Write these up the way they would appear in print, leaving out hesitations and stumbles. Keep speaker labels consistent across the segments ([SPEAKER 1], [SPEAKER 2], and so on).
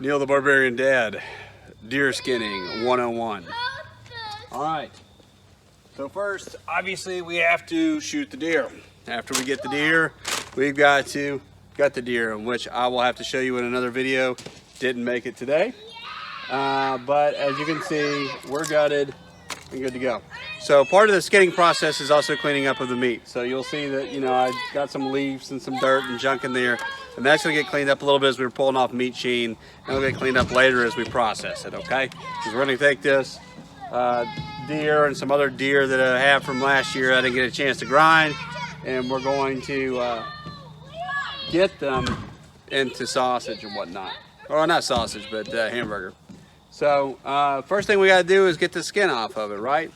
[SPEAKER 1] Neil the Barbarian Dad, deer skinning 101. All right, so first, obviously we have to shoot the deer. After we get the deer, we've got to gut the deer, which I will have to show you in another video. Didn't make it today, but as you can see, we're gutted and good to go. So part of the skinning process is also cleaning up of the meat. So you'll see that, I got some leaves and some dirt and junk in there, and that's gonna get cleaned up a little bit as we're pulling off meat sheen, and it'll get cleaned up later as we process it, okay? Because we're gonna take this deer and some other deer that I have from last year I didn't get a chance to grind, and we're going to get them into sausage and whatnot. Or not sausage, but hamburger. So first thing we gotta do is get the skin off of it, right?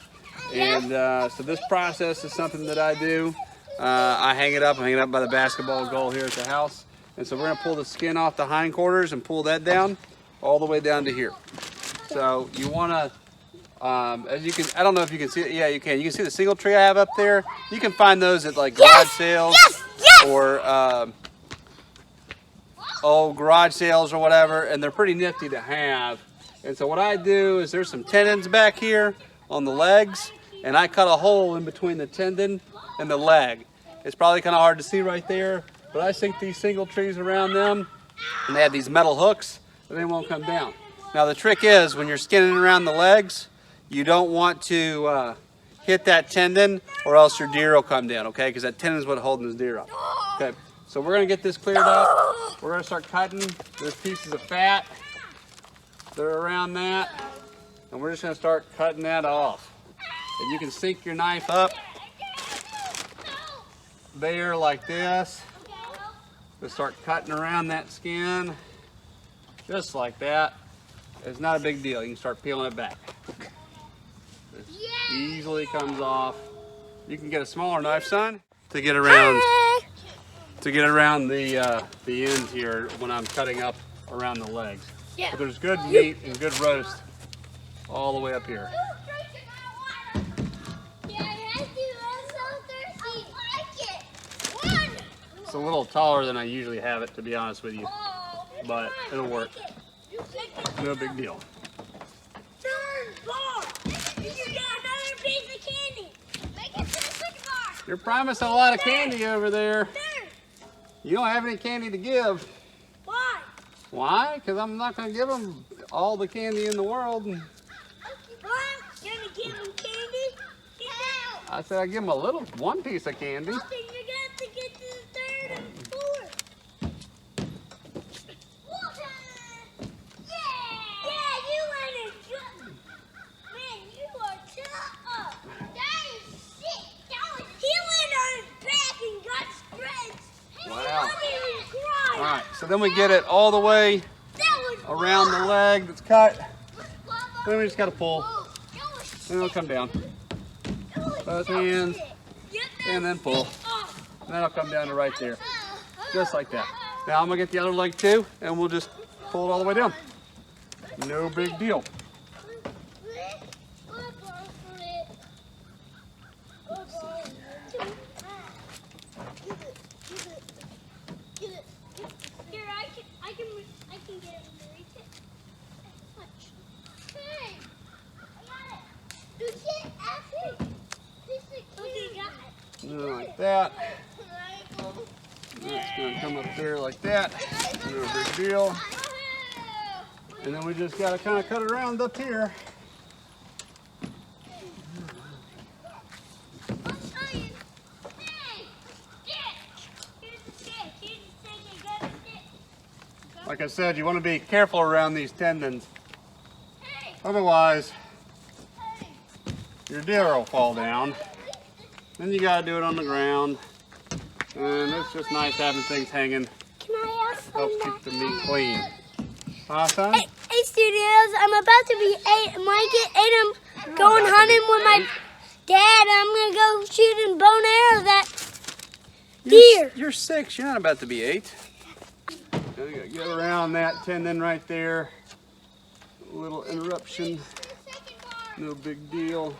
[SPEAKER 1] And so this process is something that I do. I hang it up by the basketball goal here at the house. And so we're gonna pull the skin off the hindquarters and pull that down all the way down to here. So you wanna, as you can, I don't know if you can see it. Yeah, you can. You can see the single tree I have up there. You can find those at like garage sales or garage sales or whatever, and they're pretty nifty to have. And so what I do is there's some tendons back here on the legs, and I cut a hole in between the tendon and the leg. It's probably kind of hard to see right there, but I sink these single trees around them, and they have these metal hooks, and they won't come down. Now the trick is, when you're skinning around the legs, you don't want to hit that tendon, or else your deer will come down, okay? Because that tendon is what's holding this deer up. Okay, so we're gonna get this cleared up. We're gonna start cutting. There's pieces of fat that are around that, and we're just gonna start cutting that off. And you can sink your knife up there like this. Just start cutting around that skin, just like that. It's not a big deal. You can start peeling it back. It easily comes off. You can get a smaller knife, son, to get around the ends here when I'm cutting up around the legs. Yeah. But there's good meat and good roast all the way up here. It's a little taller than I usually have it, to be honest with you, but it'll work. No big deal. You're promising a lot of candy over there. You don't have any candy to give.
[SPEAKER 2] Why?
[SPEAKER 1] Why? Because I'm not going to give them all the candy in the world.
[SPEAKER 2] What? You're going to give them candy?
[SPEAKER 1] I said I'd give them one piece of candy.
[SPEAKER 2] Well, then you're going to have to get to the third and fourth. Yeah, you went and man, you are tough. That is sick. He went on his back and got spreads.
[SPEAKER 1] Wow. All right, so then we get it all the way around the leg that's cut. Then we just got to pull, and it'll come down. Both hands, and then pull. And that'll come down to right there, just like that. Now I'm gonna get the other leg too, and we'll just pull it all the way down. No big deal. Like that. It's going to come up there like that. No big deal. And then we just got to kind of cut it around up here. Like I said, you want to be careful around these tendons. Otherwise, your deer will fall down. Then you gotta do it on the ground. And it's just nice having things hanging.
[SPEAKER 2] Can I ask
[SPEAKER 1] helps keep the meat clean. Huh, son?
[SPEAKER 2] Hey, Studios, I'm about to be 8. When I get 8, I'm going hunting with my dad. I'm gonna go shoot and bow and arrow that deer.
[SPEAKER 1] You're 6, you're not about to be 8. You gotta get around that tendon right there. A little interruption. No big deal.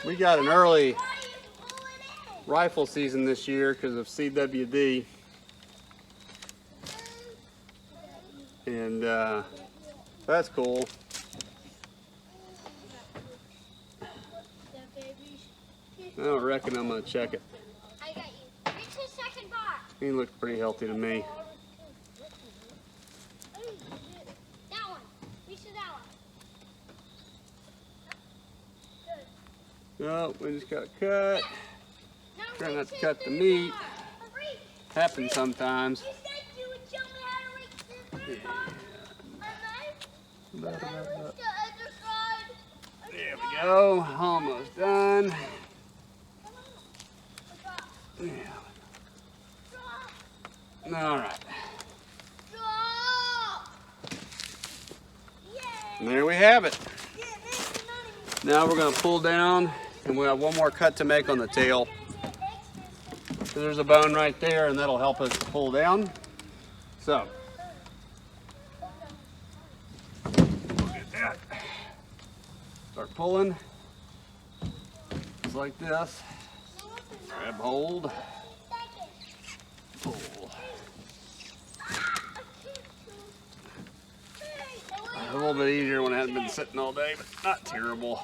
[SPEAKER 1] We got an early rifle season this year because of CWD. And that's cool. I don't reckon I'm gonna check it.
[SPEAKER 2] I got you. Reach the second bar.
[SPEAKER 1] He looks pretty healthy to me.
[SPEAKER 2] That one. Reach to that one.
[SPEAKER 1] Oh, we just got cut.
[SPEAKER 2] No,
[SPEAKER 1] Try
[SPEAKER 2] reach
[SPEAKER 1] not to
[SPEAKER 2] to
[SPEAKER 1] cut the
[SPEAKER 2] third
[SPEAKER 1] meat.
[SPEAKER 2] bar. Reach.
[SPEAKER 1] Happens sometimes.
[SPEAKER 2] You said you would show me how to reach the third bar. And I reached the other side.
[SPEAKER 1] There we go. Almost done. Yeah. All right. And there we have it. Now we're going to pull down, and we have one more cut to make on the tail. So there's a bone right there, and that'll help us to pull down. So, get that. Start pulling. Just like this. Grab hold. Pull. A little bit easier when I hadn't been sitting all day, but not terrible.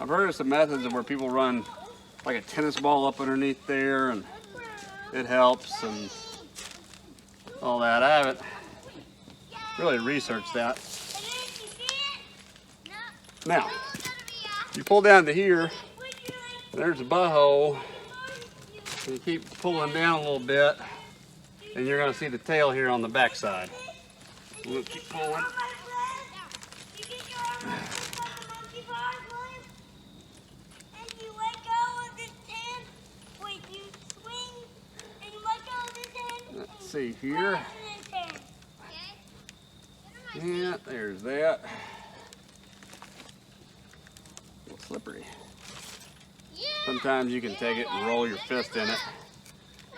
[SPEAKER 1] I've heard of some methods of where people run like a tennis ball up underneath there and it helps and all that. I haven't really researched that. Now, you pull down to here, there's a butthole, and you keep pulling down a little bit, and you're going to see the tail here on the back side. We'll keep pulling. Let's see here. Yeah, there's that. A little slippery. Sometimes you can take it and roll your fist in it.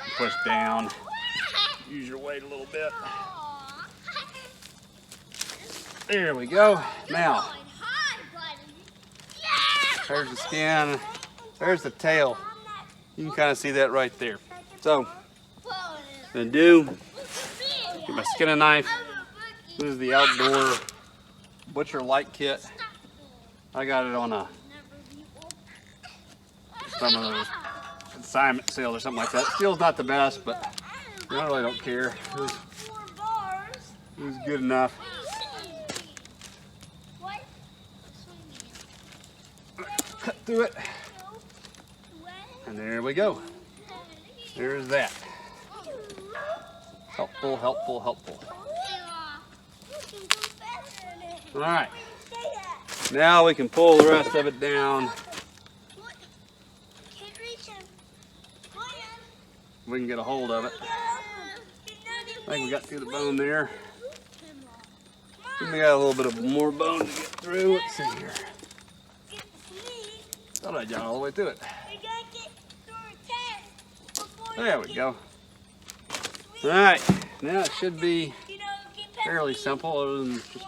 [SPEAKER 1] And push down. Use your weight a little bit. There we go. Now, there's the skin. There's the tail. You can kind of see that right there. So, what I'm going to do, get my skinning knife. This is the outdoor butcher light kit. I got it on some of those consignment sales or something like that. Steel's not the best, but I really don't care. It was good enough. Cut through it. And there we go. There's that. Helpful, helpful, helpful. All right. Now we can pull the rest of it down. We can get a hold of it. I think we got through the bone there. We got a little bit of more bone to get through. Let's see here. Thought I got all the way through it. There we go. All right. Now it should be fairly simple, other than just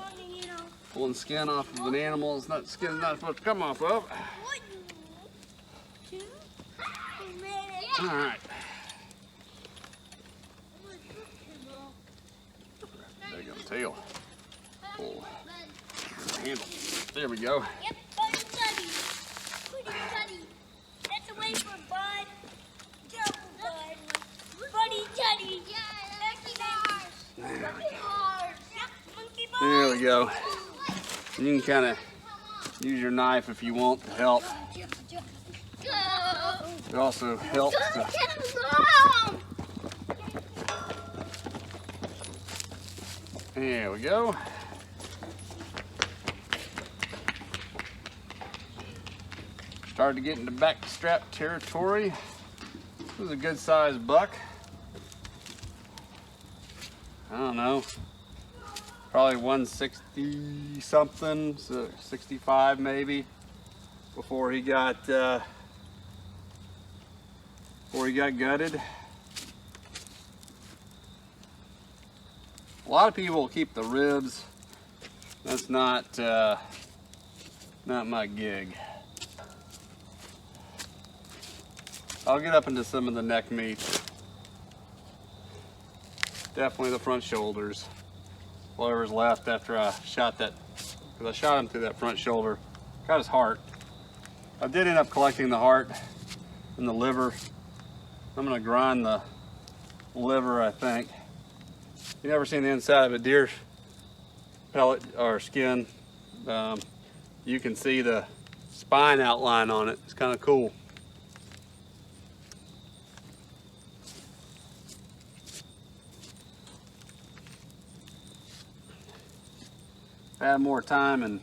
[SPEAKER 1] pulling skin off of an animal. It's not skin is not supposed to come off of. All right. There you go, tail. Pull the handle. There we go.
[SPEAKER 2] Yep, buddy tutty. That's a way for bud. Double bud. Buddy tutty.
[SPEAKER 1] There we go. You can kind of use your knife if you want to help. It also helps to there we go. Started to get into backstrap territory. This was a good sized buck. I don't know, probably 160 something, so 65 maybe, before he got before he got gutted. A lot of people keep the ribs. That's not my gig. I'll get up into some of the neck meat. Definitely the front shoulders. Whatever's left after I shot that, because I shot him through that front shoulder. Got his heart. I did end up collecting the heart and the liver. I'm gonna grind the liver, I think. You never seen the inside of a deer pellet or skin. You can see the spine outline on it. It's kind of cool. If I had more time and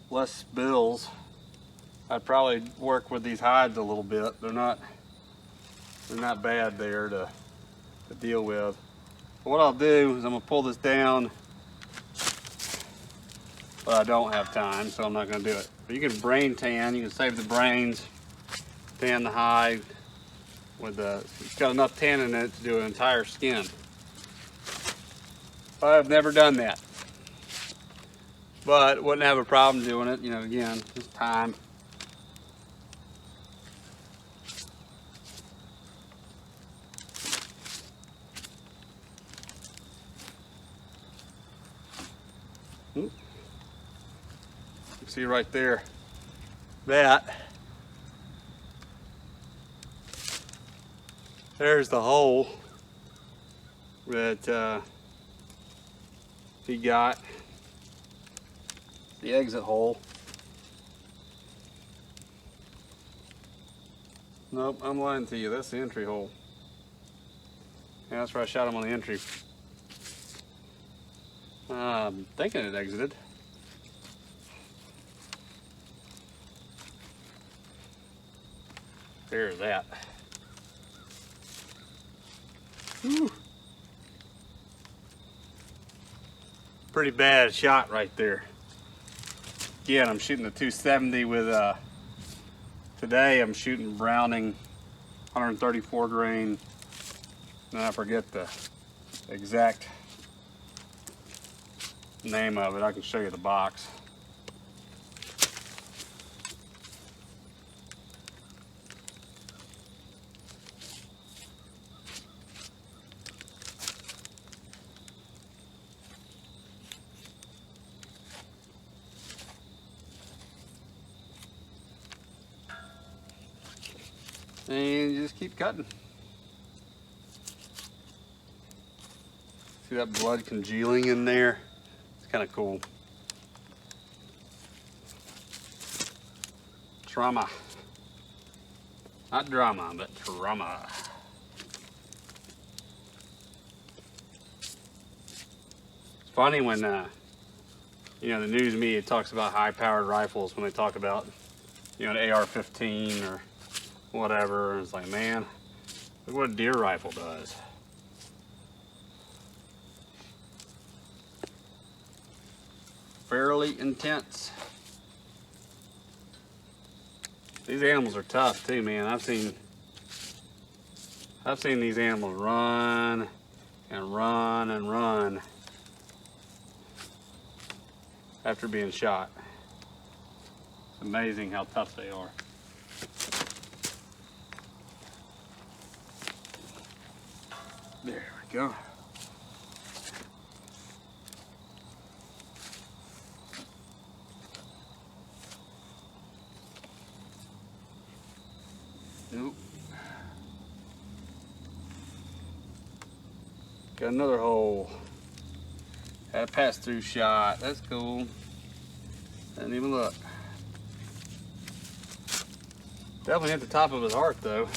[SPEAKER 1] less bills, I'd probably work with these hides a little bit. They're not bad there to deal with. But what I'll do is I'm gonna pull this down, but I don't have time, so I'm not gonna do it. But you can brain tan, you can save the brains, tan the hide with it's got enough tan in it to do an entire skin. I've never done that, but wouldn't have a problem doing it. You know, again, just time. You see right there, there's the hole that he got, the exit hole. Nope, I'm lying to you, that's the entry hole. Yeah, that's where I shot him on the entry. I'm thinking it exited. There's that. Whew. Pretty bad shot right there. Again, I'm shooting the 270 with today I'm shooting Browning 134 grain. And I forget the exact name of it. I can show you the box. And you just keep cutting. See that blood congealing in there? It's kind of cool. Trauma. Not drama, but trauma. It's funny when, you know, the news media talks about high-powered rifles when they talk about, you know, an AR-15 or whatever. And it's like, man, look what a deer rifle does. Fairly intense. These animals are tough too, man. I've seen these animals run and run and run after being shot. It's amazing how tough they are. There we go. Nope. Got another hole. Had a pass-through shot. That's cool. Didn't even look. Definitely hit the top of his heart though.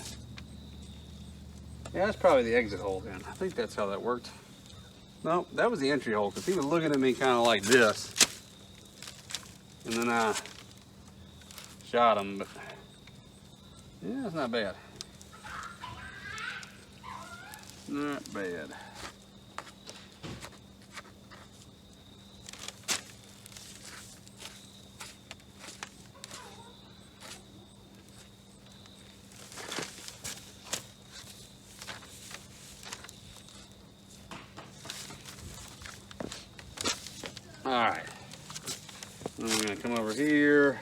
[SPEAKER 1] Yeah, that's probably the exit hole then. I think that's how that worked. No, that was the entry hole because he was looking at me kind of like this. And then I shot him, but yeah, it's not bad. Not bad. And we're gonna come over here.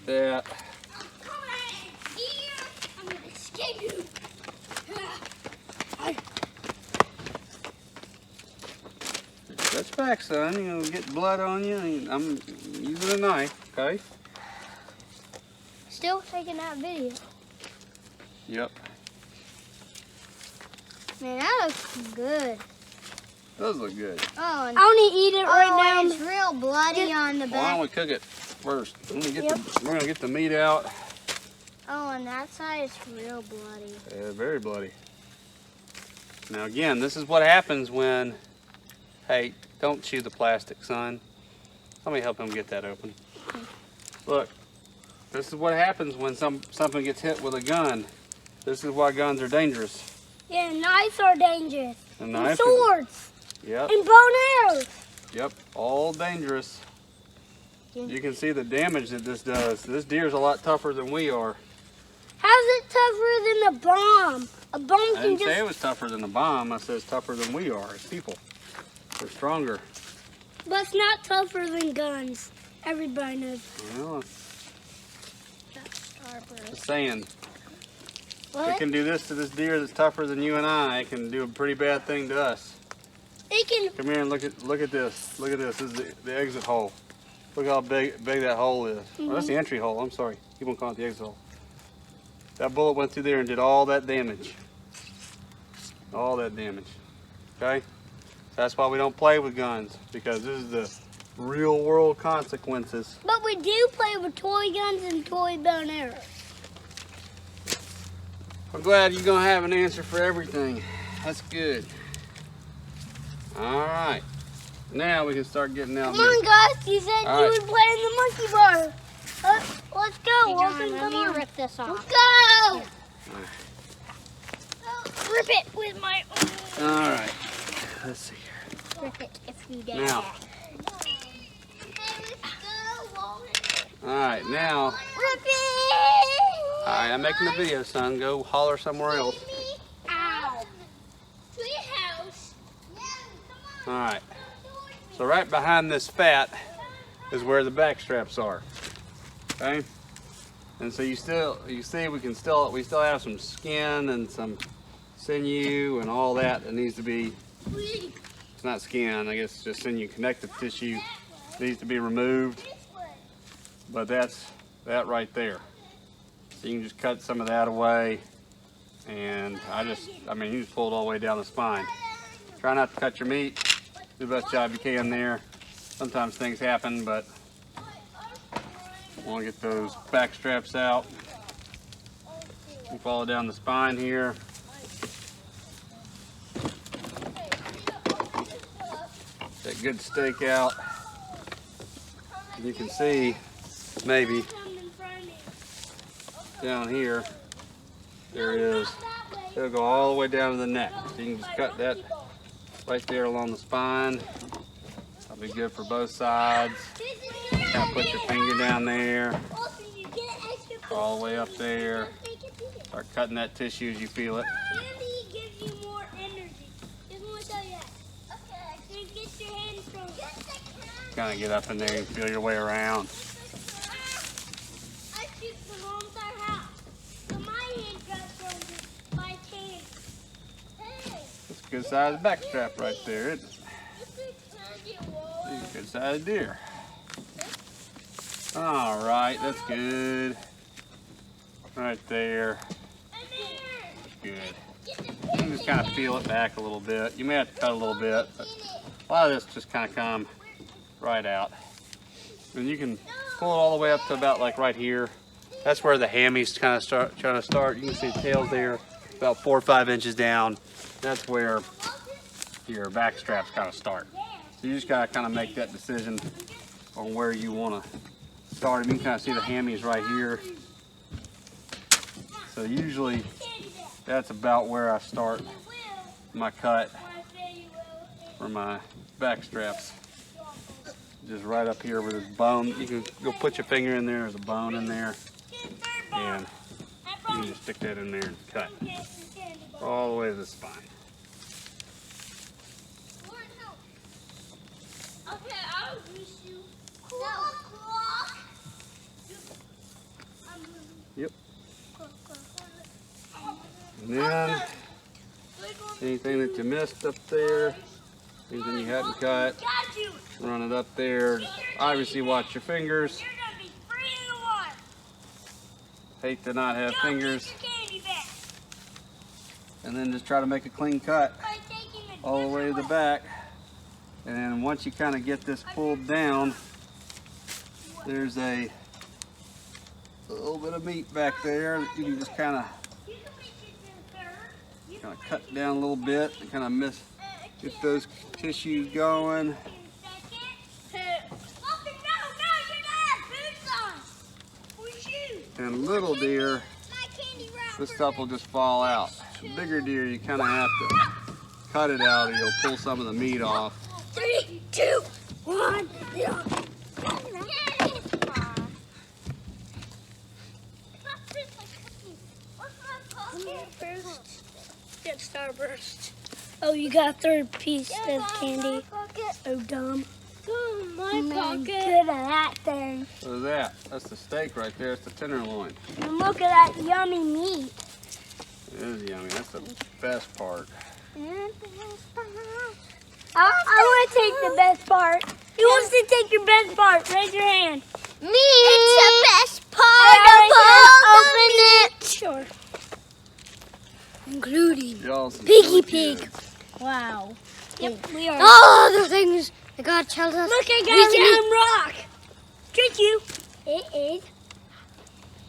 [SPEAKER 1] That.
[SPEAKER 2] Come on, here. I'm gonna escape you.
[SPEAKER 1] Stretch back, son. You're gonna get blood on you. I'm using a knife, okay?
[SPEAKER 2] Still taking that video.
[SPEAKER 1] Yep.
[SPEAKER 2] Man, that looks good.
[SPEAKER 1] Does look good.
[SPEAKER 2] Oh, and I want to eat it right now.
[SPEAKER 3] It's real bloody on the
[SPEAKER 1] Why
[SPEAKER 3] back.
[SPEAKER 1] don't we cook it first? We're gonna get the meat out.
[SPEAKER 3] Oh, on that side it's real bloody.
[SPEAKER 1] Yeah, very bloody. Now again, this is what happens when, hey, don't chew the plastic, son. Let me help him get that open. Look, this is what happens when something gets hit with a gun. This is why guns are dangerous.
[SPEAKER 2] Yeah, knives are dangerous.
[SPEAKER 1] And
[SPEAKER 2] And
[SPEAKER 1] knives
[SPEAKER 2] swords.
[SPEAKER 1] Yep,
[SPEAKER 2] And bow and arrows.
[SPEAKER 1] yep, all dangerous. You can see the damage that this does. This deer's a lot tougher than we are.
[SPEAKER 2] How's it tougher than a bomb? A bomb
[SPEAKER 1] I
[SPEAKER 2] can
[SPEAKER 1] didn't
[SPEAKER 2] just...
[SPEAKER 1] say it was tougher than a bomb. I said it's tougher than we are as people. We're stronger.
[SPEAKER 2] But it's not tougher than guns. Everybody knows.
[SPEAKER 1] Well,
[SPEAKER 2] That's Starburst.
[SPEAKER 1] just saying. If it
[SPEAKER 2] What?
[SPEAKER 1] can do this to this deer that's tougher than you and I, it can do a pretty bad thing to us.
[SPEAKER 2] It can...
[SPEAKER 1] Come here and look at this. Look at this. This is the exit hole. Look how big that hole is. Well, that's the entry hole. I'm sorry. Keep on calling it the exit hole. That bullet went through there and did all that damage. All that damage. Okay? That's why we don't play with guns, because this is the real world consequences.
[SPEAKER 2] But we do play with toy guns and toy bow and arrows.
[SPEAKER 1] I'm glad you're gonna have an answer for everything. That's good. All right. Now we can start getting out.
[SPEAKER 2] Come on, guys. You said
[SPEAKER 1] All
[SPEAKER 2] you
[SPEAKER 1] right.
[SPEAKER 2] would play in the monkey bar. Let's go.
[SPEAKER 3] Hey,
[SPEAKER 2] Walton,
[SPEAKER 3] John, let
[SPEAKER 2] come
[SPEAKER 3] me
[SPEAKER 2] on.
[SPEAKER 3] rip this
[SPEAKER 2] Let's
[SPEAKER 3] off.
[SPEAKER 2] go. Rip it with my own.
[SPEAKER 1] All right. Let's see here.
[SPEAKER 3] Rip it if you dare.
[SPEAKER 1] Now. All right. Now.
[SPEAKER 2] Rip it.
[SPEAKER 1] All right. I'm making the video, son. Go holler somewhere else.
[SPEAKER 2] Ow. Treehouse.
[SPEAKER 1] All right. So right behind this fat is where the back straps are. Okay. And so you see we still have some skin and some sinew and all that needs to be, it's not skin, I guess it's just sinew, connective tissue needs to be removed. But that's that right there. So you can just cut some of that away, and I mean you just pull it all the way down the spine. Try not to cut your meat. Do the best job you can there. Sometimes things happen, but I want to get those back straps out. You follow down the spine here. That good stake out. You can see maybe down here, there it is. It'll go all the way down to the neck. So you can just cut that right there along the spine. That'll be good for both sides. Kind of put your finger down there, all the way up there. Start cutting that tissue as you feel it.
[SPEAKER 2] Candy gives you more energy. Just want to tell you that. Okay. So get your hands strong.
[SPEAKER 1] Kind of get up in there and feel your way around.
[SPEAKER 2] I shoot the wrong side house. So my hand got stronger. My hand. Hey.
[SPEAKER 1] That's a good sized back strap right there, isn't it?
[SPEAKER 2] This is candy wall.
[SPEAKER 1] He's a good sized deer. All right, that's good. Right there. Good. You can just kind of feel it back a little bit. You may have to cut a little bit, but a lot of this just kind of come right out. And you can pull it all the way up to about like right here. That's where the hammies kind of start. You can see the tails there, about 4 or 5 inches down. That's where your back straps kind of start. So you just gotta kind of make that decision on where you want to start. You can kind of see the hammies right here. So usually that's about where I start my cut for my back straps. Just right up here where there's bone. You can go put your finger in there, there's a bone in there. And you can just stick that in there and cut all the way to the spine.
[SPEAKER 2] Okay, I'll grease you.
[SPEAKER 1] Yep. And then anything that you missed up there, anything you hadn't cut, run it up there. Obviously watch your fingers. Hate to not have fingers. And then just try to make a clean cut all the way to the back. And then once you kind of get this pulled down, there's a little bit of meat back there that you can just kind of cut down a little bit and kind of get those tissues going. And little deer, this stuff will just fall out. Bigger deer, you kind of have to cut it out or you'll pull some of the meat off.
[SPEAKER 2] 3, 2, 1. Get Starburst. Oh, you got a third piece of candy. Oh, dumb. My pocket. Good at that thing.
[SPEAKER 1] What is that? That's the steak right there. It's the tenderloin.
[SPEAKER 2] And look at that yummy meat.
[SPEAKER 1] It is yummy. That's the best part.
[SPEAKER 2] I want to take the best part. Who wants to take your best part? Raise your hand.
[SPEAKER 3] Me! It's the best part of all. Open it!
[SPEAKER 2] Sure. Including
[SPEAKER 1] Y'all some
[SPEAKER 2] Piggy
[SPEAKER 1] good
[SPEAKER 2] Pig.
[SPEAKER 1] kids.
[SPEAKER 2] Wow. Yep, we are.
[SPEAKER 3] Oh, the things that God tells us.
[SPEAKER 2] Look, I got a damn rock. Trick you. It is.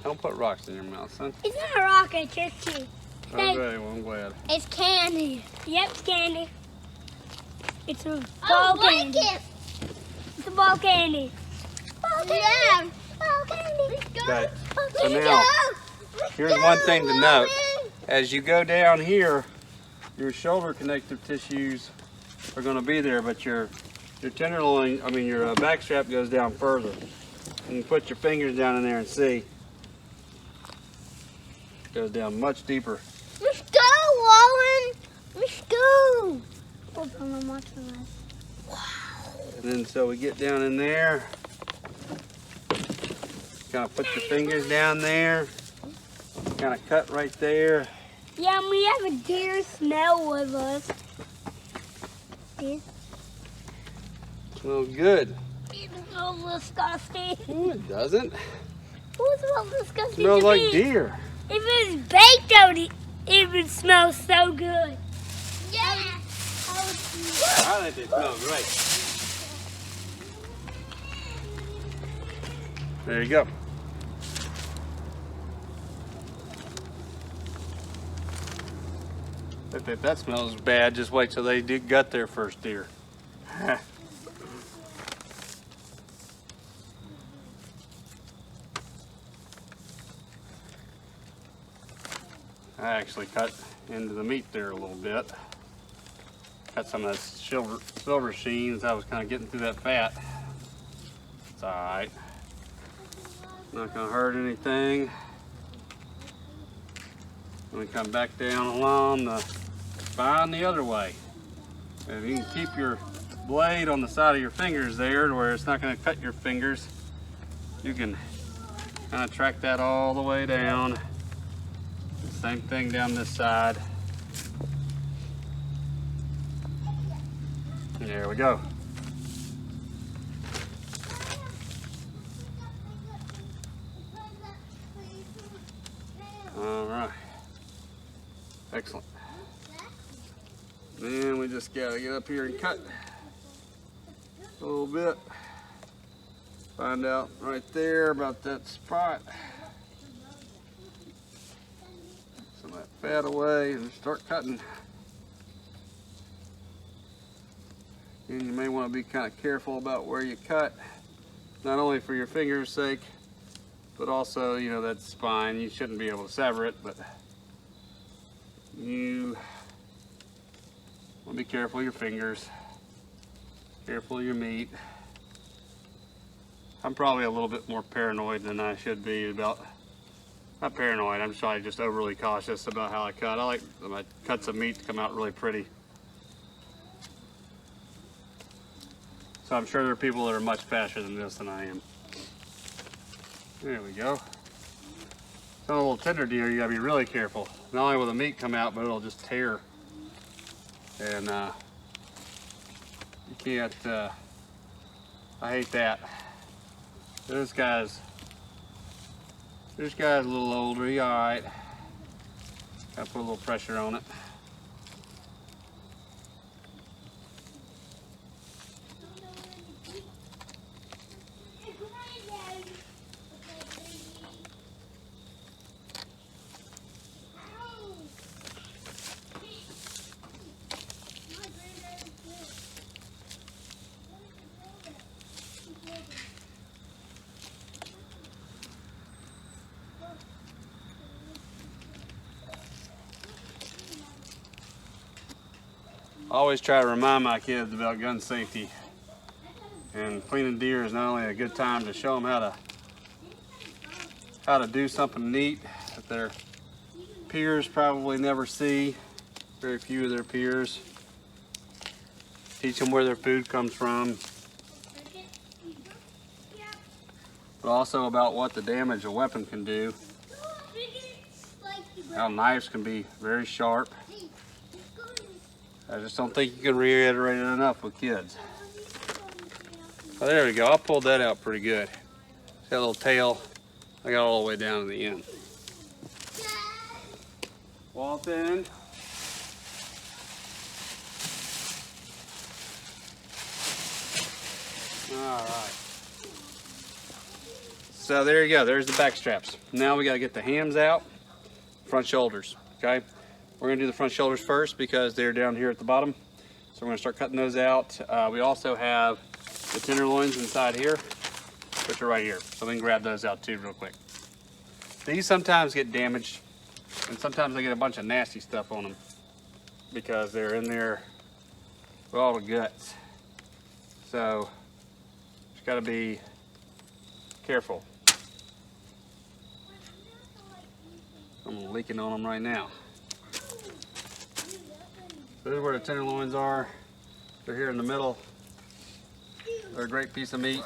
[SPEAKER 1] Don't put rocks in your mouth, son.
[SPEAKER 2] It's not a rock, I tricked you.
[SPEAKER 1] Okay, well, I'm glad.
[SPEAKER 3] It's candy.
[SPEAKER 2] Yep, it's candy. It's a ball candy. It's a ball candy.
[SPEAKER 3] Ball candy. Ball candy.
[SPEAKER 1] Okay, so now, here's one thing to note. As you go down here, your shoulder connective tissues are going to be there, but your tenderloin, your back strap goes down further. And you put your fingers down in there and see. It goes down much deeper.
[SPEAKER 3] Let's go, Wallen. Let's go.
[SPEAKER 2] Hold on, I'm watching this.
[SPEAKER 1] And then so we get down in there. Kind of put your fingers down there. Kind of cut right there.
[SPEAKER 2] Yeah, and we have a deer smell with us.
[SPEAKER 1] Smells good.
[SPEAKER 2] It smells disgusting.
[SPEAKER 1] Oh, it doesn't.
[SPEAKER 2] What smells disgusting?
[SPEAKER 1] It smells
[SPEAKER 2] to
[SPEAKER 1] like
[SPEAKER 2] me?
[SPEAKER 1] deer.
[SPEAKER 2] If it was baked out, it would smell so good.
[SPEAKER 3] Yeah.
[SPEAKER 1] I think they smell great. There you go. If that smells bad, just wait till they gut their first deer. I actually cut into the meat there a little bit. Got some of that silver sheen as I was kind of getting through that fat. It's alright. Not going to hurt anything. When we come back down along the spine the other way. If you can keep your blade on the side of your fingers there to where it's not going to cut your fingers, you can kind of track that all the way down. Same thing down this side. There we go. All right. Excellent. Then we just gotta get up here and cut a little bit. Find out right there about that spot. Some of that fat away and start cutting. And you may want to be kind of careful about where you cut, not only for your finger's sake, but also, you know, that spine. You shouldn't be able to sever it, but you want to be careful of your fingers, careful of your meat. I'm probably a little bit more paranoid than I should be about, not paranoid, I'm probably just overly cautious about how I cut. I like my cuts of meat to come out really pretty. So I'm sure there are people that are much faster than this than I am. There we go. Some little tender deer, you gotta be really careful. Not only will the meat come out, but it'll just tear. And you can't, I hate that. This guy's a little older, he all right. Gotta put a little pressure on it. I always try to remind my kids about gun safety. And cleaning deer is not only a good time to show them how to do something neat that their peers probably never see. Very few of their peers. Teach them where their food comes from. But also about what the damage a weapon can do. How knives can be very sharp. I just don't think you can reiterate it enough with kids. Oh, there we go. I pulled that out pretty good. That little tail, I got all the way down to the end. Walton. All right. So there you go. There's the back straps. Now we got to get the hams out, front shoulders. Okay. We're going to do the front shoulders first because they're down here at the bottom. So we're going to start cutting those out. We also have the tenderloins inside here, which are right here. So we can grab those out too real quick. These sometimes get damaged, and sometimes they get a bunch of nasty stuff on them because they're in there with all the guts. So just got to be careful. I'm leaking on them right now. This is where the tenderloins are. They're here in the middle. They're a great piece of meat.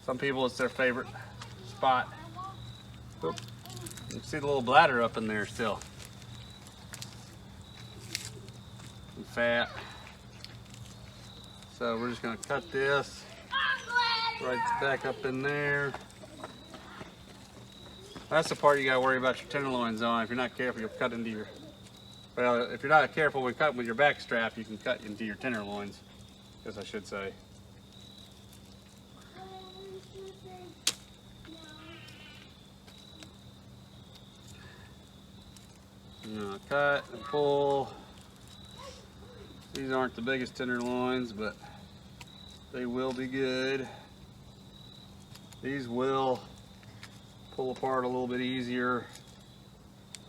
[SPEAKER 1] Some people, it's their favorite spot. Oop. You can see the little bladder up in there still. And fat. So we're just gonna cut this right back up in there. That's the part you gotta worry about your tenderloins on. If you're not careful, you'll cut into your, well, if you're not careful when cutting with your back strap, you can cut into your tenderloins, I guess I should say. Cut and pull. These aren't the biggest tenderloins, but they will be good. These will pull apart a little bit easier,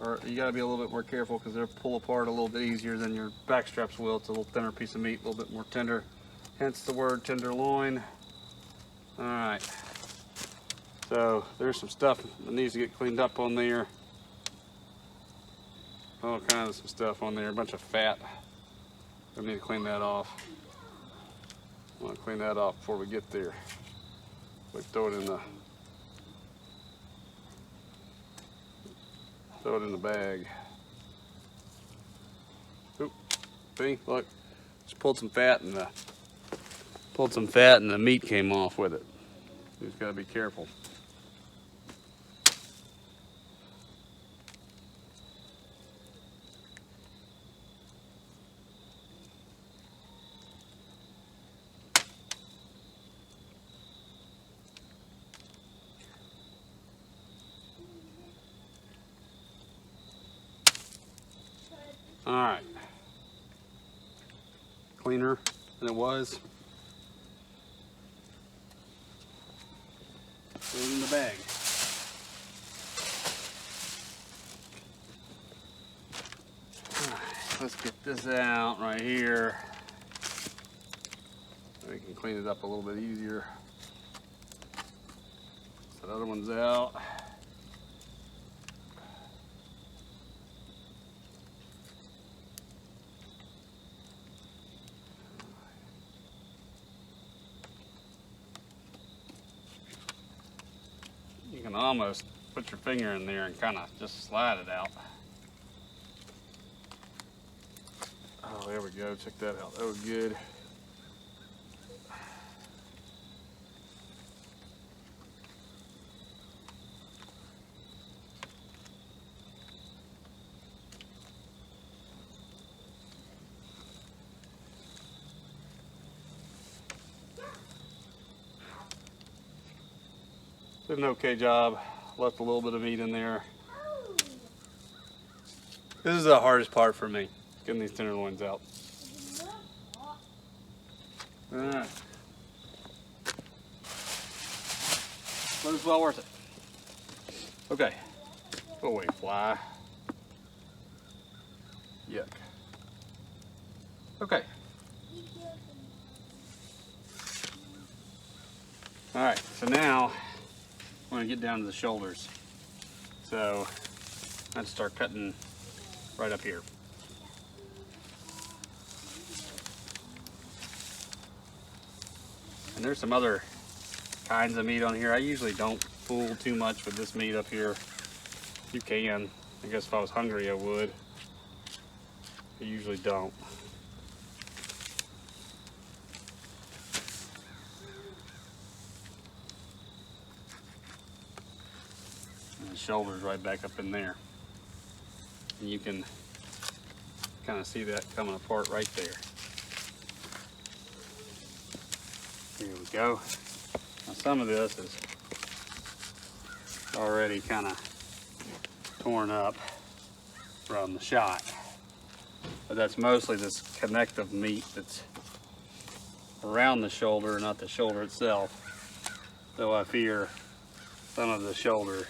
[SPEAKER 1] or you got to be a little bit more careful because they'll pull apart a little bit easier than your back straps will. It's a little thinner piece of meat, a little bit more tender, hence the word tenderloin. All right, so there's some stuff that needs to get cleaned up on there. All kinds of some stuff on there, a bunch of fat. I need to clean that off. I want to clean that off before we get there. We throw it in the bag. Oop, see, look, just pulled some fat and the meat came off with it. You just gotta be careful. All right, cleaner than it was. Put it in the bag. All right, let's get this out right here. We can clean it up a little bit easier. So the other one's out. You can almost put your finger in there and kind of just slide it out. Oh, there we go. Check that out. That was good. Did an okay job. Left a little bit of meat in there. This is the hardest part for me, getting these tenderloins out. Alright. But it's well worth it. Okay. Go away, fly. Yuck. Okay. Alright, so now I'm going to get down to the shoulders. So let's start cutting right up here. And there's some other kinds of meat on here. I usually don't fool too much with this meat up here. You can. I guess if I was hungry I would. I usually don't. And the shoulder's right back up in there. And you can kind of see that coming apart right there. Here we go. Now some of this is already kind of torn up from the shot, but that's mostly this connective meat that's around the shoulder, not the shoulder itself. Though I fear some of the shoulder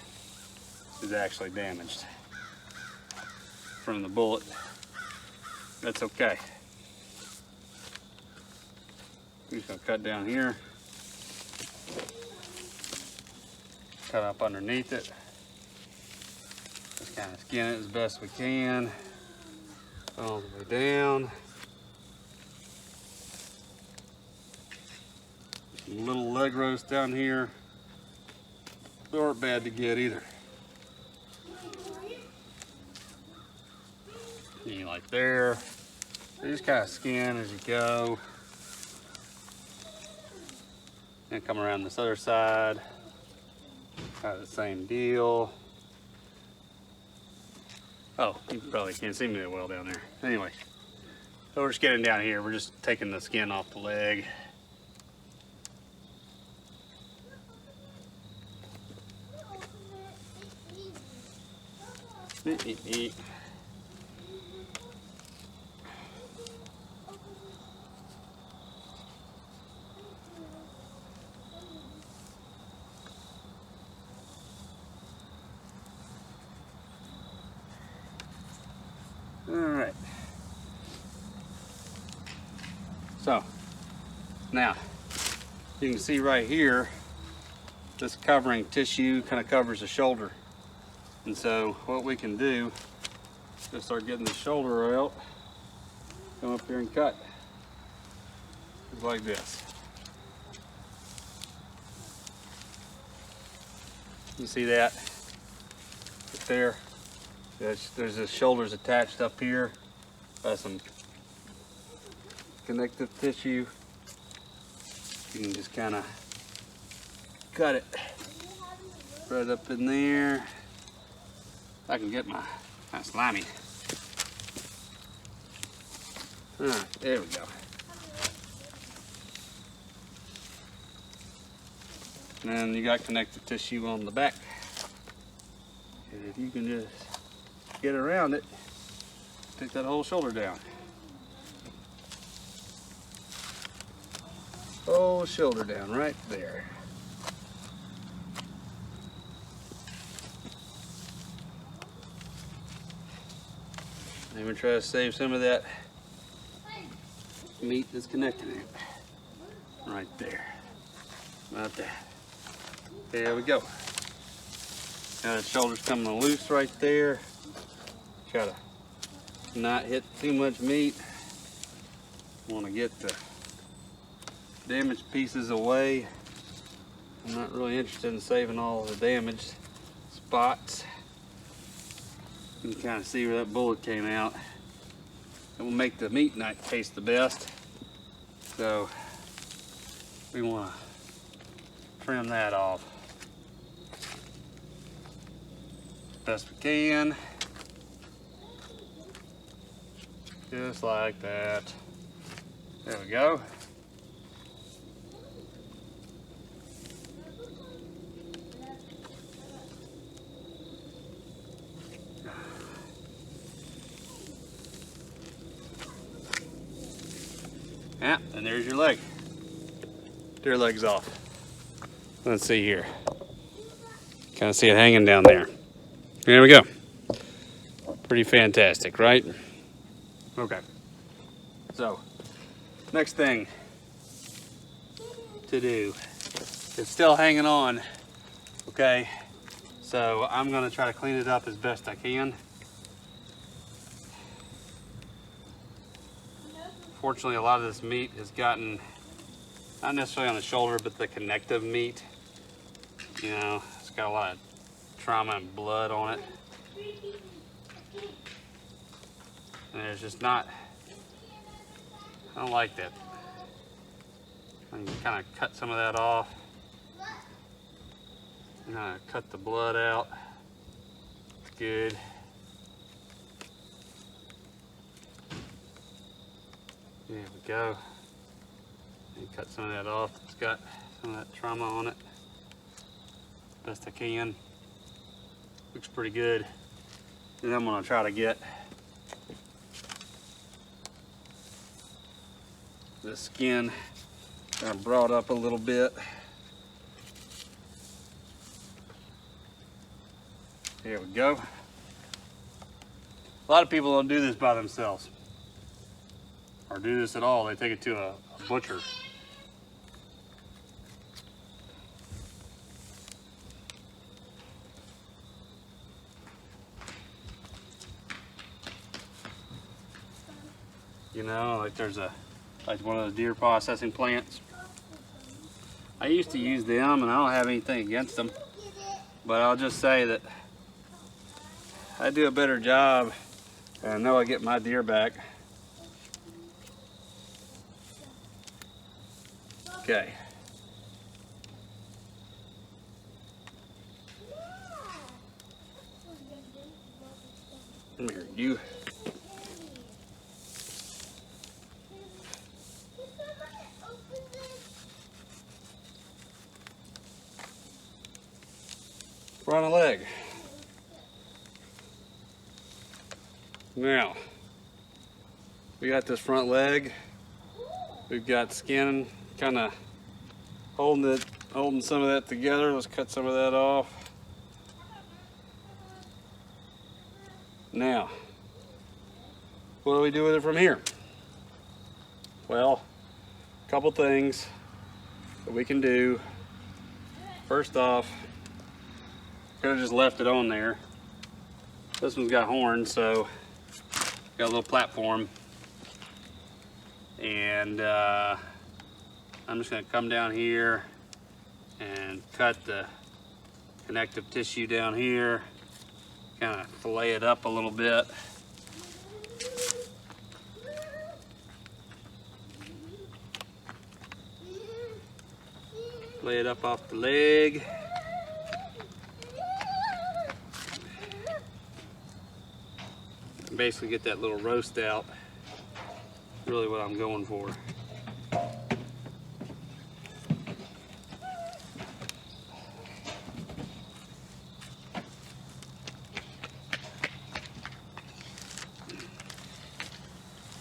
[SPEAKER 1] is actually damaged from the bullet. That's okay. I'm just gonna cut down here, cut up underneath it, just kind of skin it as best we can, all the way down. Some little leg roast down here, they aren't bad to get either. See, like there, you just kind of skin as you go. And come around this other side, kind of the same deal. Oh, you probably can't see me that well down there. Anyway, so we're just getting down here. We're just taking the skin off the leg. All right. So now you can see right here, this covering tissue kind of covers the shoulder. And so what we can do is just start getting the shoulder out, come up here and cut. Just like this. You see that right there? There's the shoulders attached up here by some connective tissue. You can just kind of cut it right up in there. I can get my slimy. All right, there we go. And then you got connective tissue on the back. And if you can just get around it, take that whole shoulder down. Whole shoulder down right there. I'm gonna try to save some of that meat that's connected in it. Right there. About that. There we go. Now the shoulder's coming loose right there. Try to not hit too much meat. Want to get the damaged pieces away. I'm not really interested in saving all the damaged spots. You can kind of see where that bullet came out. It will make the meat not taste the best. So we want to trim that off best we can. Just like that. There we go. Yeah, and there's your leg. Deer leg's off. Let's see here. Kind of see it hanging down there. There we go. Pretty fantastic, right? Okay. So, next thing to do. It's still hanging on, okay? So I'm gonna try to clean it up as best I can. Fortunately, a lot of this meat has gotten, not necessarily on the shoulder, but the connective meat. You know, it's got a lot of trauma and blood on it. And there's just not, I don't like that. I can kind of cut some of that off. And cut the blood out. Good. There we go. And cut some of that off. It's got some of that trauma on it. Best I can. Looks pretty good. And I'm gonna try to get the skin kind of brought up a little bit. There we go. A lot of people don't do this by themselves, or do this at all. They take it to a butcher. You know, like there's like one of those deer processing plants. I used to use them, and I don't have anything against them, but I'll just say that I do a better job, and I know I get my deer back. Okay. Come here, you. Front of leg. Now, we got this front leg. We've got skin kind of holding some of that together. Let's cut some of that off. Now, what do we do with it from here? Well, a couple things that we can do. First off, could have just left it on there. This one's got horns, so got a little platform. And I'm just gonna come down here and cut the connective tissue down here, kind of fillet it up a little bit. Lay it up off the leg. Basically get that little roast out. Really what I'm going for. Come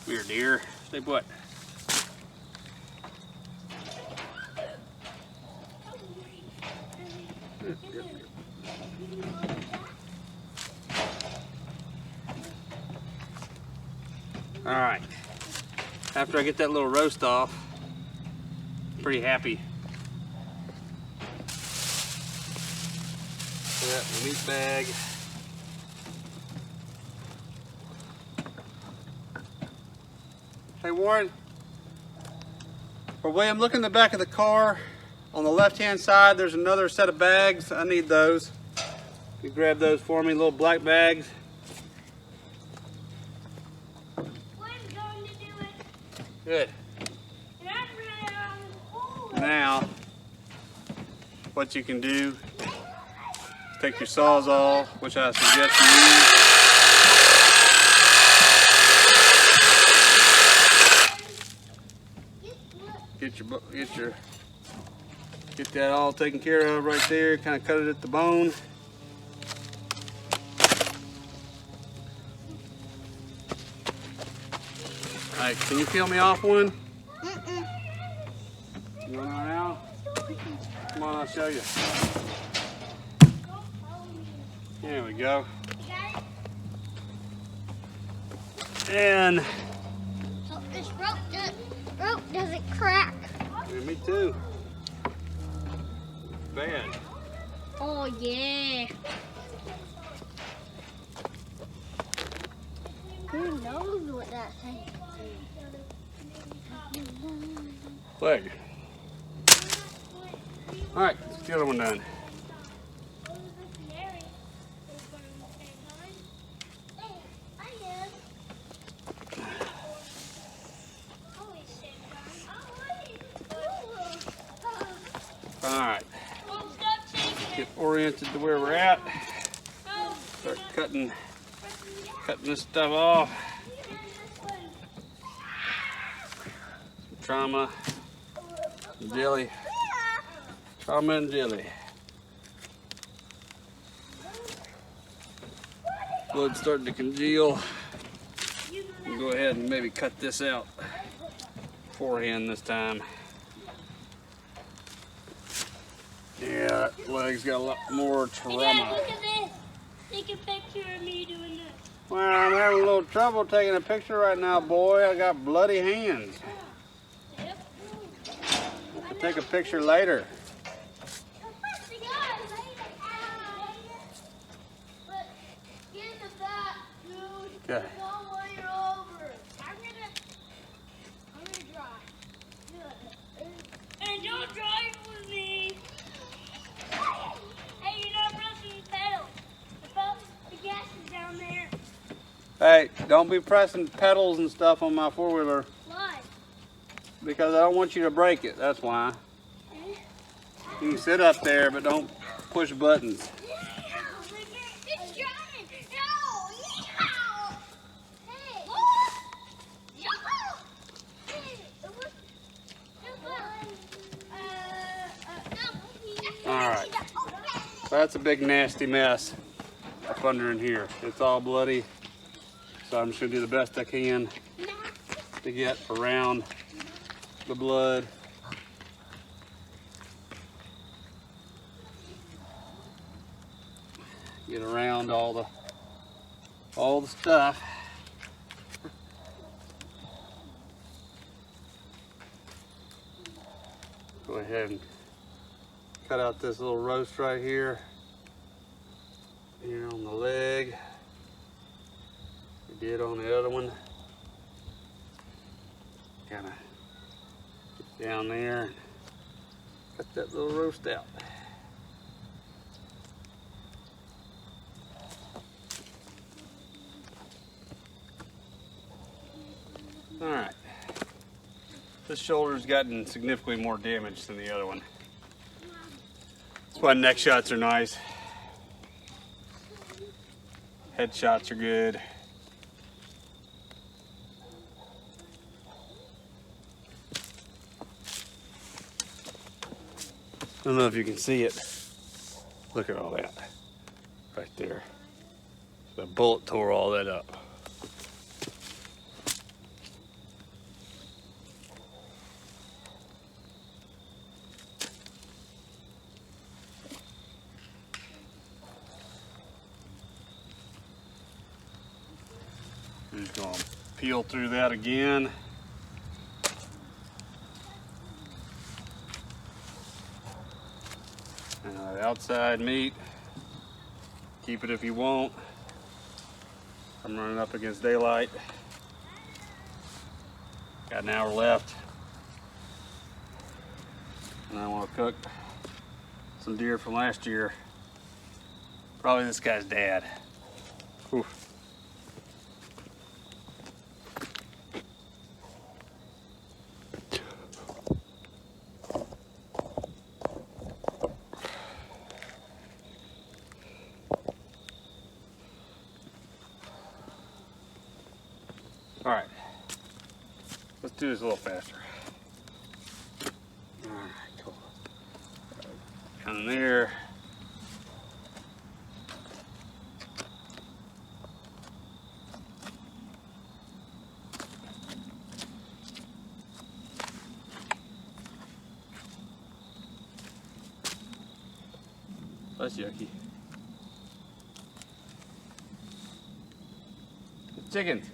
[SPEAKER 1] here, deer. Stay put. All right, after I get that little roast off, I'm pretty happy. Put that in the meat bag. Hey Warren, or William, look in the back of the car. On the left-hand side, there's another set of bags. I need those. You grab those for me, little black bags.
[SPEAKER 2] I'm going to do it.
[SPEAKER 1] Good.
[SPEAKER 2] And I'm really on the hole.
[SPEAKER 1] Now, what you can do, take your Sawzall, which I suggest you use. Get that all taken care of right there. Kind of cut it at the bone. All right, can you peel me off one? You want one now? Come on, I'll show you. There we go. And
[SPEAKER 3] So this rope doesn't crack.
[SPEAKER 1] yeah, me too. Bad.
[SPEAKER 3] Oh yeah. Who knows what that thing?
[SPEAKER 1] Leg. All right, let's get the other one done. All right. Get oriented to where we're at. Start cutting this stuff off. Trauma, jelly, trauma and jelly. Blood's starting to congeal. We'll go ahead and maybe cut this out beforehand this time. Yeah, that leg's got a lot more trauma.
[SPEAKER 2] Dad, look at this. Take a picture of me doing this.
[SPEAKER 1] Well, I'm having a little trouble taking a picture right now, boy. I got bloody hands. We'll take a picture later. Okay.
[SPEAKER 2] And don't drive with me. Hey, you're not pressing the pedal. The gas is down there.
[SPEAKER 1] Hey, don't be pressing pedals and stuff on my four-wheeler
[SPEAKER 2] Why?
[SPEAKER 1] because I don't want you to break it. That's why. You can sit up there, but don't push buttons.
[SPEAKER 2] It's driving. No. Hey.
[SPEAKER 1] All right. That's a big nasty mess up under in here. It's all bloody. So I'm just gonna do the best I can to get around the blood. Get around all the stuff. Go ahead and cut out this little roast right here. Here on the leg. We did on the other one. Kind of get down there and cut that little roast out. All right. This shoulder's gotten significantly more damage than the other one. That's why neck shots are nice. Head shots are good. I don't know if you can see it. Look at all that right there. The bullet tore all that up. I'm just gonna peel through that again. The outside meat, keep it if you want. I'm running up against daylight. Got an hour left. And I want to cook some deer from last year. Probably this guy's dad. Whew. All right, let's do this a little faster. All right, cool. Down in there. That's yucky. Chickens.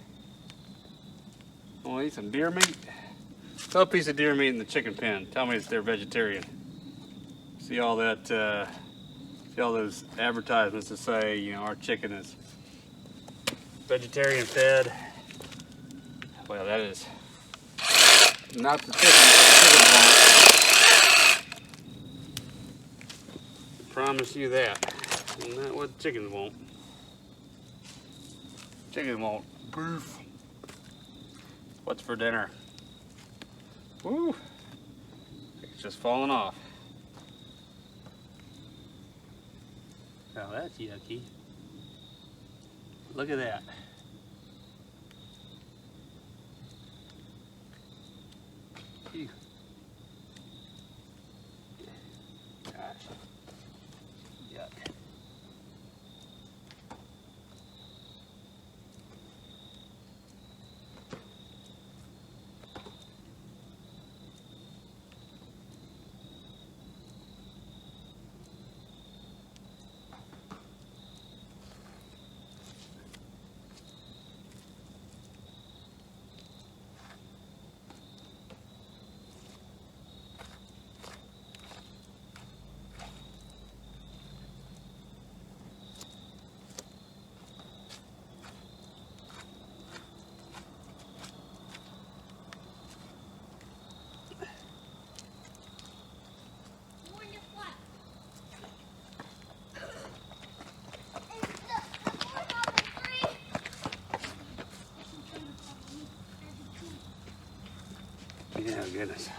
[SPEAKER 1] Want to eat some deer meat? Throw a piece of deer meat in the chicken pen. Tell me if they're vegetarian. See all that, see all those advertisements that say, you know, our chicken is vegetarian fed. Well, that is not the chicken. The chicken won't. Promise you that. And not what chickens won't. Chickens won't. Proof. What's for dinner? Woo! It's just falling off. Now that's yucky. Look at that. Ew. Gosh. Yuck. Yeah, goodness.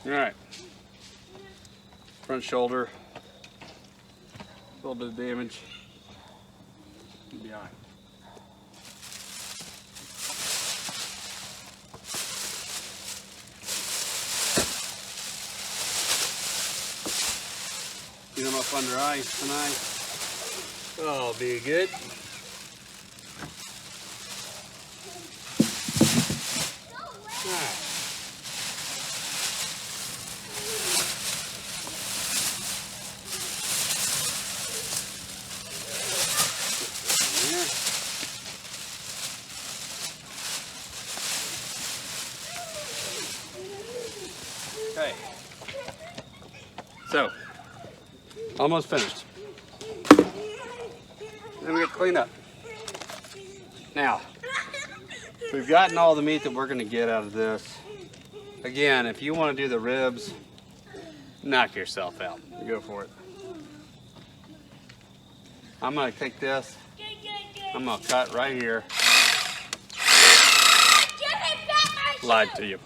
[SPEAKER 1] All right, front shoulder, a little bit of damage. You'll be all right. Get them up under ice tonight. Oh, be good. All right. Okay, so almost finished. Then we got to clean up. Now, we've gotten all the meat that we're going to get out of this. Again, if you want to do the ribs, knock yourself out. Go for it. I'm going to take this I'm gonna cut right here.
[SPEAKER 2] Give it back my shoe.
[SPEAKER 1] Lied to you.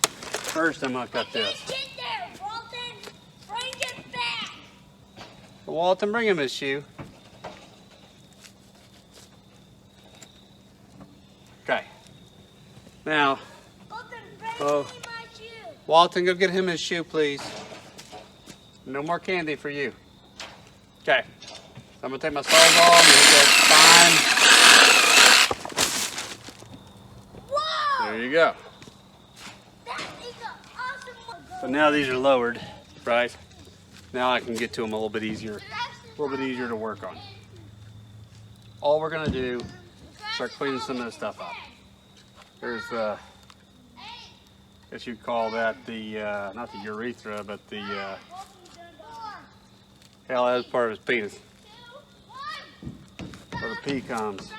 [SPEAKER 1] First, I'm gonna cut this.
[SPEAKER 2] Get there, Walton. Bring it back.
[SPEAKER 1] Walton, bring him his shoe. Okay. Now,
[SPEAKER 2] Walton, bring
[SPEAKER 1] Oh.
[SPEAKER 2] me my shoe.
[SPEAKER 1] Walton, go get him his shoe, please. No more candy for you. Okay. So I'm gonna take my soles off and hit that
[SPEAKER 2] Whoa!
[SPEAKER 1] spine. There you go.
[SPEAKER 2] That is an awesome one.
[SPEAKER 1] So now these are lowered, right? Now I can get to them a little bit easier to work on. All we're gonna do is start cleaning some of this stuff up. There's the, I guess you'd call that the, not the urethra, but the, hell, that's part of his penis. Where the pee comes.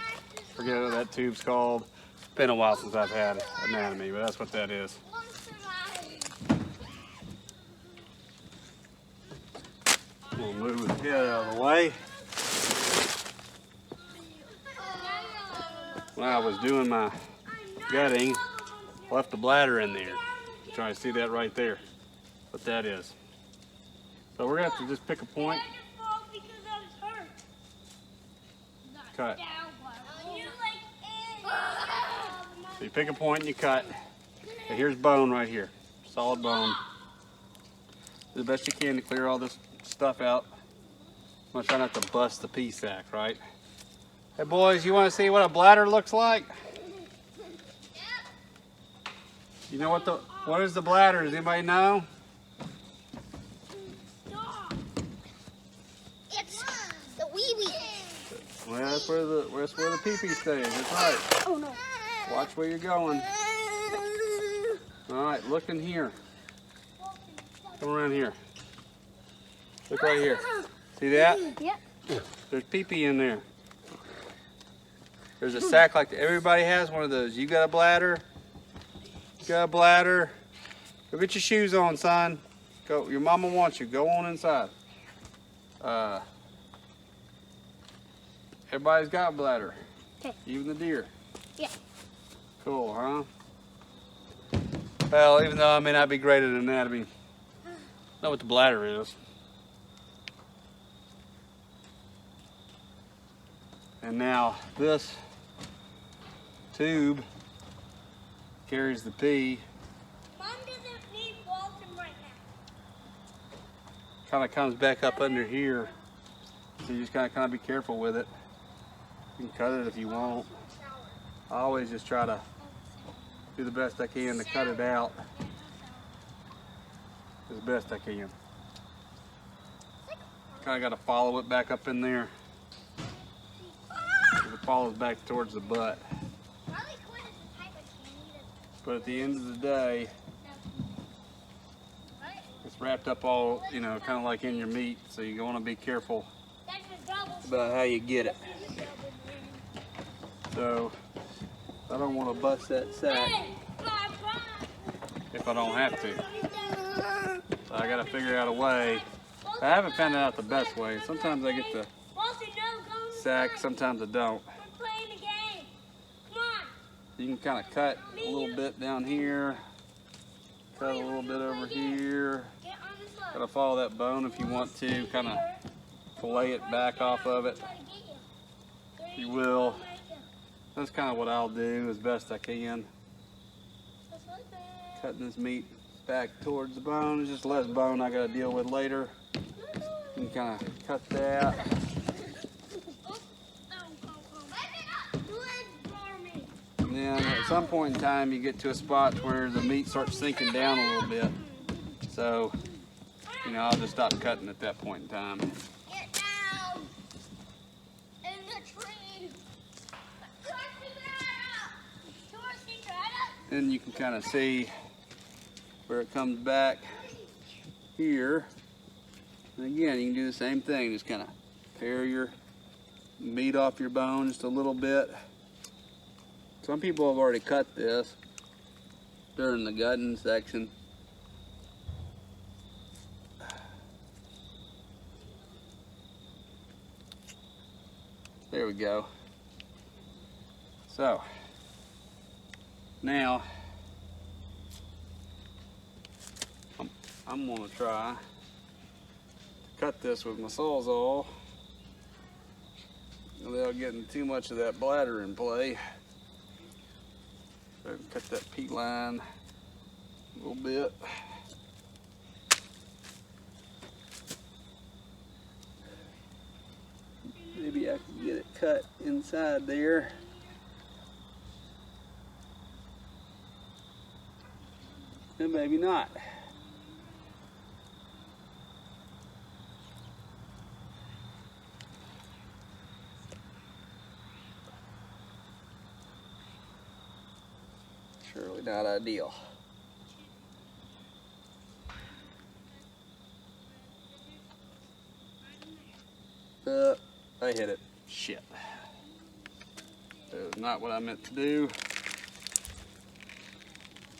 [SPEAKER 1] Forget what that tube's called. Been a while since I've had anatomy, but that's what that is. We'll move his head out of the way. When I was doing my gutting, I left the bladder in there. Try to see that right there. What that is. So we're gonna have to just pick a point. Cut. So you pick a point and you cut. Okay, here's bone right here. Solid bone. Do the best you can to clear all this stuff out. I'm gonna try not to bust the pea sac, right? Hey boys, you wanna see what a bladder looks like? You know what is the bladder? Does anybody know?
[SPEAKER 3] It's the wee-wee.
[SPEAKER 1] Well, that's where the pee-pee stays. That's right.
[SPEAKER 3] Oh no.
[SPEAKER 1] Watch where you're going. All right, look in here. Come around here. Look right here. See that?
[SPEAKER 3] Yep.
[SPEAKER 1] There's pee-pee in there. There's a sack like that. Everybody has one of those. You got a bladder? You got a bladder? Go get your shoes on, son. Go. Your mama wants you. Go on inside. Everybody's got a bladder.
[SPEAKER 3] Okay.
[SPEAKER 1] Even the deer.
[SPEAKER 3] Yeah.
[SPEAKER 1] Cool, huh? Well, even though I may not be great at anatomy, I know what the bladder is. And now this tube carries the pee.
[SPEAKER 2] Mom doesn't need Walton right now.
[SPEAKER 1] Kind of comes back up under here. So you just gotta be careful with it. You can cut it if you want. I always just try to do the best I can to cut it out as best I can. Kind of got to follow it back up in there. It follows back towards the butt. But at the end of the day, it's wrapped up all, you know, kind of like in your meat. So you want to be careful about how you get it. So I don't want to bust that sack if I don't have to. So I got to figure out a way. I haven't found out the best way. Sometimes I get the sack, sometimes I don't. You can kind of cut a little bit down here, cut a little bit over here. Got to follow that bone if you want to, kind of fillet it back off of it. You will. That's kind of what I'll do as best I can. Cutting this meat back towards the bone. There's just less bone I got to deal with later. You can kind of cut that. And then at some point in time you get to a spot where the meat starts sinking down a little bit. So, you know, I'll just stop cutting at that point in time.
[SPEAKER 2] Get down in the tree.
[SPEAKER 1] Then you can kind of see where it comes back here. And again, you can do the same thing. Just kind of pare your meat off your bone just a little bit. Some people have already cut this during the gutting section. There we go. So now I'm gonna try to cut this with my Sawzall without getting too much of that bladder in play. So cut that P line a little bit. Maybe I can get it cut inside there. And maybe not. Surely not ideal. I hit it. Shit. That was not what I meant to do.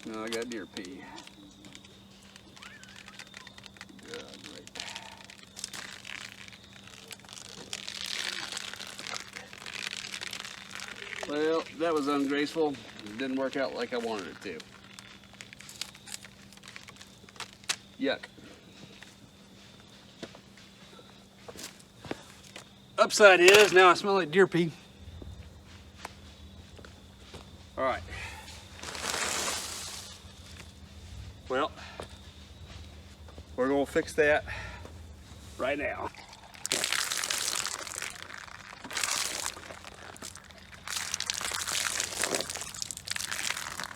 [SPEAKER 1] No, I got deer pee. God, right. Well, that was ungraceful. It didn't work out like I wanted it to. Yuck. Upside is, now I smell like deer pee. All right. Well, we're gonna fix that right now.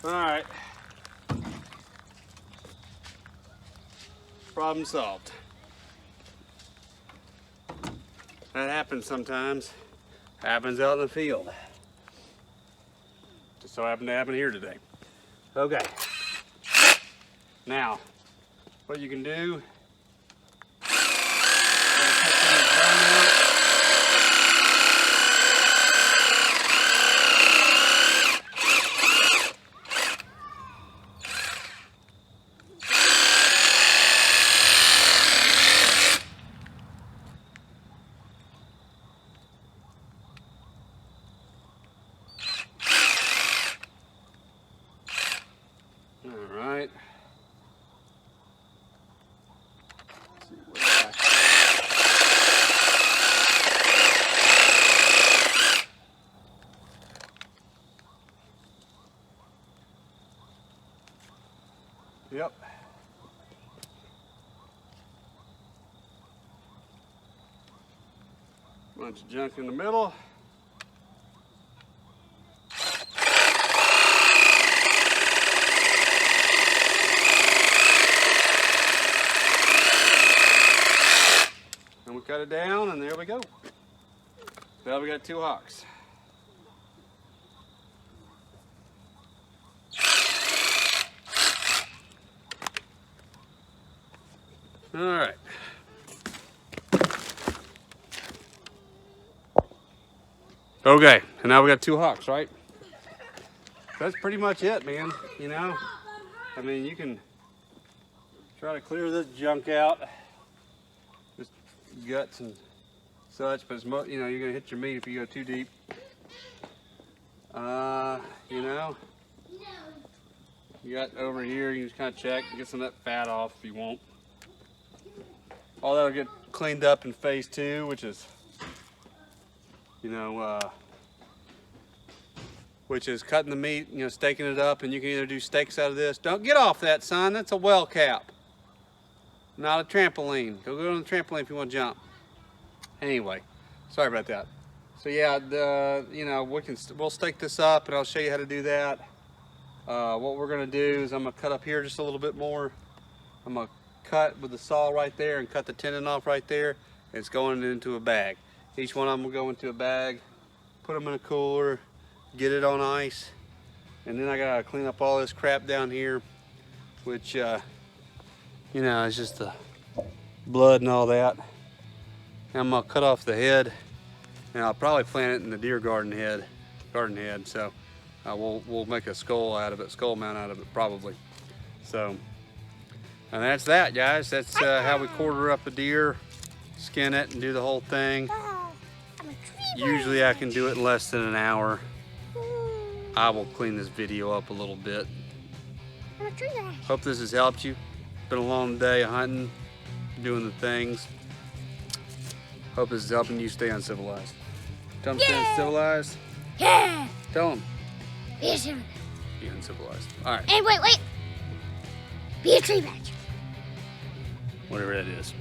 [SPEAKER 1] All right. Problem solved. That happens sometimes. Happens out in the field. Just so happened to happen here today. Okay. Now, what you can do, all right. Yep. Bunch of junk in the middle. And we cut it down, and there we go. Now we got 2 hocks. All right. Okay, and now we got 2 hocks, right? That's pretty much it, man. You know, I mean, you can try to clear this junk out, just guts and such, but it's you know, you're gonna hit your meat if you go too deep. You know, you got over here, you just kind of check, get some of that fat off if you want. All that'll get cleaned up in phase 2, which is, you know, which is cutting the meat, you know, staking it up, and you can either do steaks out of this. Don't get off that, son. That's a well cap, not a trampoline. Go on the trampoline if you want to jump. Anyway, sorry about that. So yeah, you know, we'll stake this up, and I'll show you how to do that. What we're gonna do is I'm gonna cut up here just a little bit more. I'm gonna cut with the saw right there and cut the tendon off right there. It's going into a bag. Each one of them will go into a bag, put them in a cooler, get it on ice, and then I gotta clean up all this crap down here, which you know, is just the blood and all that. And I'm gonna cut off the head, and I'll probably plant it in the deer garden head. So we'll make a skull out of it, skull mount out of it probably. So, and that's that, guys. That's how we quarter up a deer, skin it, and do the whole thing. Usually I can do it in less than an hour. I will clean this video up a little bit.
[SPEAKER 3] I'm a tree rat.
[SPEAKER 1] Hope this has helped you. Been a long day of hunting, doing the things. Hope this is helping you stay uncivilized. Tell them to stay uncivilized.
[SPEAKER 3] Yeah.
[SPEAKER 1] Tell them.
[SPEAKER 3] Be a tree rat.
[SPEAKER 1] Be uncivilized. All right.
[SPEAKER 3] And wait. Be a tree rat.
[SPEAKER 1] Whatever that is.